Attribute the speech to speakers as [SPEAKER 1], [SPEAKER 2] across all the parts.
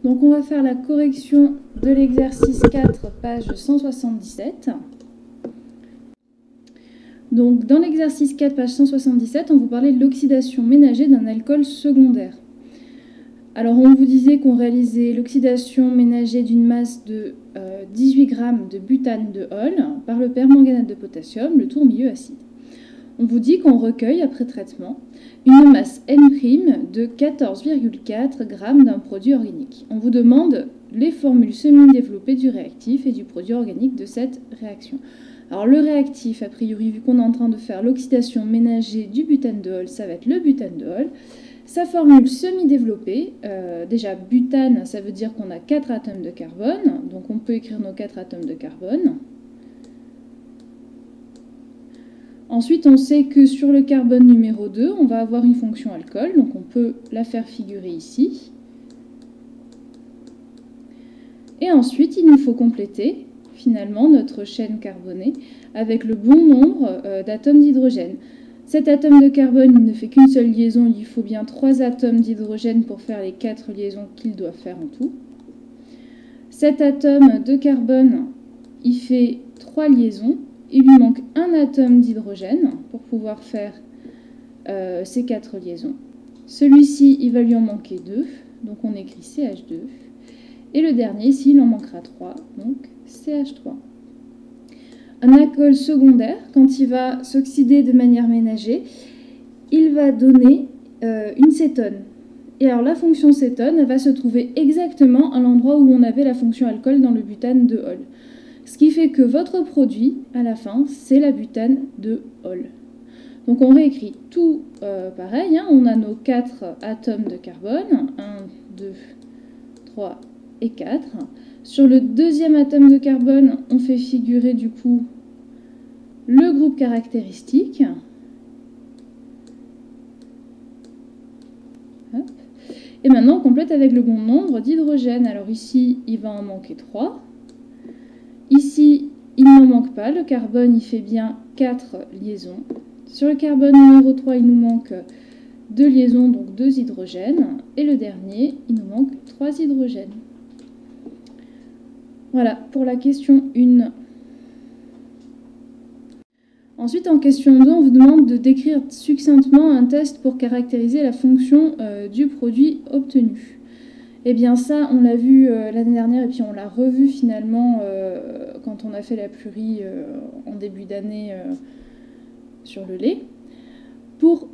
[SPEAKER 1] Donc on va faire la correction de l'exercice 4, page 177. Donc dans l'exercice 4, page 177, on vous parlait de l'oxydation ménagée d'un alcool secondaire. Alors on vous disait qu'on réalisait l'oxydation ménagée d'une masse de 18 g de butane de Hall par le permanganate de potassium, le tourmilieu acide. On vous dit qu'on recueille après traitement une masse N' de 14,4 g d'un produit organique. On vous demande les formules semi-développées du réactif et du produit organique de cette réaction. Alors le réactif, a priori, vu qu'on est en train de faire l'oxydation ménagée du butane de Hall, ça va être le butane de Hall. Sa formule semi-développée, déjà butane, ça veut dire qu'on a 4 atomes de carbone, donc on peut écrire nos 4 atomes de carbone. Ensuite, on sait que sur le carbone numéro 2, on va avoir une fonction alcool, donc on peut la faire figurer ici. Et ensuite, il nous faut compléter finalement notre chaîne carbonée avec le bon nombre d'atomes d'hydrogène. Cet atome de carbone, il ne fait qu'une seule liaison, il faut bien 3 atomes d'hydrogène pour faire les 4 liaisons qu'il doit faire en tout. Cet atome de carbone, il fait 3 liaisons. Il lui manque un atome d'hydrogène pour pouvoir faire ces 4 liaisons. Celui-ci, il va lui en manquer 2, donc on écrit CH2. Et le dernier, ici, il en manquera 3, donc CH3. Un alcool secondaire, quand il va s'oxyder de manière ménagée, il va donner une cétone. Et alors la fonction cétone, elle va se trouver exactement à l'endroit où on avait la fonction alcool dans le butane de Hall. Ce qui fait que votre produit, à la fin, c'est la butane de Hall. Donc on réécrit tout pareil, hein, on a nos 4 atomes de carbone, 1, 2, 3 et 4. Sur le deuxième atome de carbone, on fait figurer du coup le groupe caractéristique. Hop. Et maintenant, on complète avec le bon nombre d'hydrogène. Alors ici, il va en manquer 3. Ici, il n'en manque pas. Le carbone, il fait bien 4 liaisons. Sur le carbone numéro 3, il nous manque 2 liaisons, donc 2 hydrogènes. Et le dernier, il nous manque 3 hydrogènes. Voilà, pour la question 1. Ensuite, en question 2, on vous demande de décrire succinctement un test pour caractériser la fonction du produit obtenu. Eh bien ça, on l'a vu l'année dernière et puis on l'a revu finalement quand on a fait la plurie en début d'année sur le lait. Pour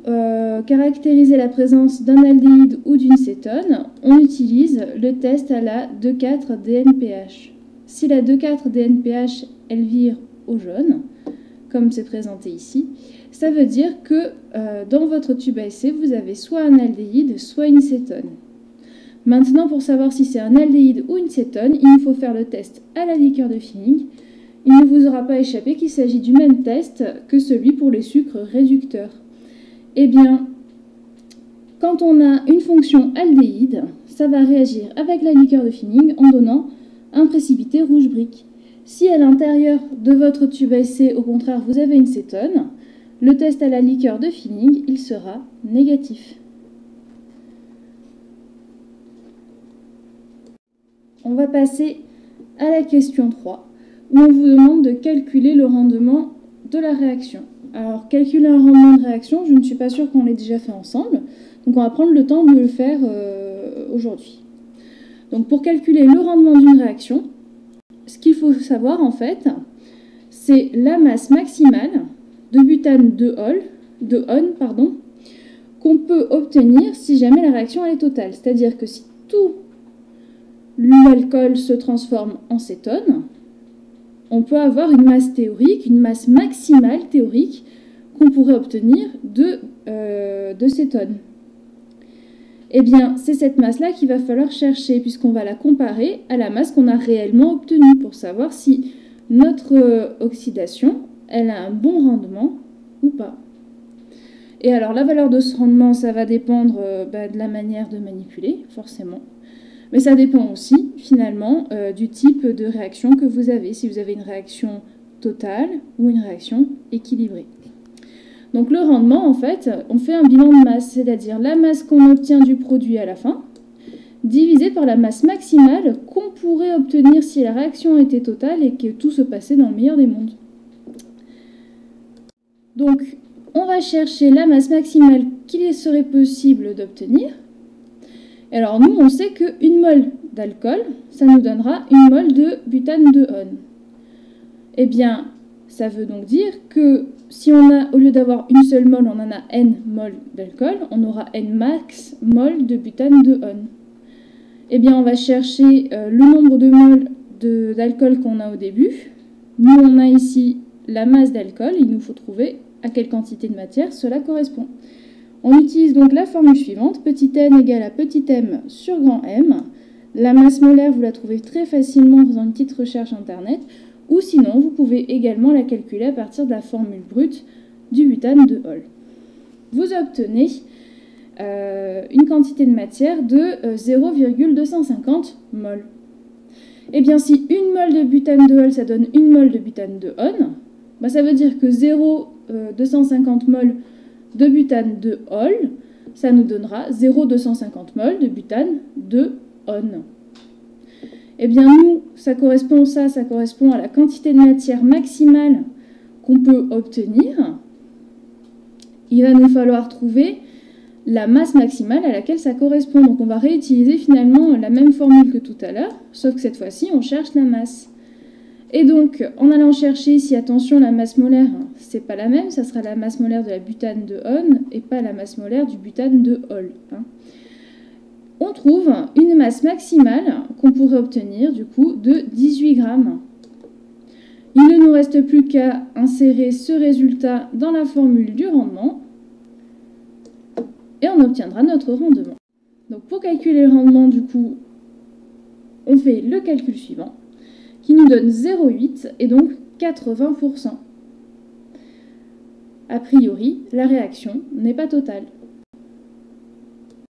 [SPEAKER 1] caractériser la présence d'un aldéhyde ou d'une cétone, on utilise le test à la 2,4-DNPH. Si la 2,4-DNPH, elle vire au jaune, comme c'est présenté ici, ça veut dire que dans votre tube à essai, vous avez soit un aldéhyde, soit une cétone. Maintenant, pour savoir si c'est un aldéhyde ou une cétone, il nous faut faire le test à la liqueur de Fehling. Il ne vous aura pas échappé qu'il s'agit du même test que celui pour les sucres réducteurs. Eh bien, quand on a une fonction aldéhyde, ça va réagir avec la liqueur de Fehling en donnant un précipité rouge brique. Si à l'intérieur de votre tube à essai, au contraire, vous avez une cétone, le test à la liqueur de Fehling, il sera négatif. On va passer à la question 3, où on vous demande de calculer le rendement de la réaction. Alors, calculer un rendement de réaction, je ne suis pas sûre qu'on l'ait déjà fait ensemble, donc on va prendre le temps de le faire aujourd'hui. Donc, pour calculer le rendement d'une réaction, ce qu'il faut savoir en fait, c'est la masse maximale de butane de Hall, qu'on peut obtenir si jamais la réaction elle est totale. C'est-à-dire que si tout l'alcool se transforme en cétone, on peut avoir une masse théorique, une masse maximale théorique qu'on pourrait obtenir de cétone. Eh bien, c'est cette masse-là qu'il va falloir chercher, puisqu'on va la comparer à la masse qu'on a réellement obtenue, pour savoir si notre oxydation, elle a un bon rendement ou pas. Et alors, la valeur de ce rendement, ça va dépendre de la manière de manipuler, forcément. Mais ça dépend aussi, finalement, du type de réaction que vous avez, si vous avez une réaction totale ou une réaction équilibrée. Donc le rendement, en fait, on fait un bilan de masse, c'est-à-dire la masse qu'on obtient du produit à la fin, divisé par la masse maximale qu'on pourrait obtenir si la réaction était totale et que tout se passait dans le meilleur des mondes. Donc, on va chercher la masse maximale qu'il serait possible d'obtenir. Alors nous, on sait qu'une mole d'alcool, ça nous donnera une mole de butane de one. Eh bien, ça veut donc dire que si on a, au lieu d'avoir une seule mole, on en a n moles d'alcool, on aura n max moles de butane de one. Eh bien, on va chercher le nombre de moles d'alcool qu'on a au début. Nous, on a ici la masse d'alcool. Il nous faut trouver à quelle quantité de matière cela correspond. On utilise donc la formule suivante. Petit n égale à petit m sur grand M. La masse molaire, vous la trouvez très facilement en faisant une petite recherche internet. Ou sinon, vous pouvez également la calculer à partir de la formule brute du butane de Hall. Vous obtenez une quantité de matière de 0,250 mol. Eh bien, si une mole de butane de Hall, ça donne une mole de butane de On, bah, ça veut dire que 0,250 mol de butane de Hall, ça nous donnera 0,250 mol de butane de On. Eh bien, nous, ça correspond à la quantité de matière maximale qu'on peut obtenir. Il va nous falloir trouver la masse maximale à laquelle ça correspond. Donc, on va réutiliser finalement la même formule que tout à l'heure, sauf que cette fois-ci, on cherche la masse. Et donc, en allant chercher ici, attention, la masse molaire, c'est pas la même, ça sera la masse molaire de la butane de On et pas la masse molaire du butane de Hall. On trouve une masse maximale qu'on pourrait obtenir du coup de 18 grammes. Il ne nous reste plus qu'à insérer ce résultat dans la formule du rendement et on obtiendra notre rendement. Donc pour calculer le rendement, du coup, on fait le calcul suivant qui nous donne 0,8 et donc 80%. A priori, la réaction n'est pas totale.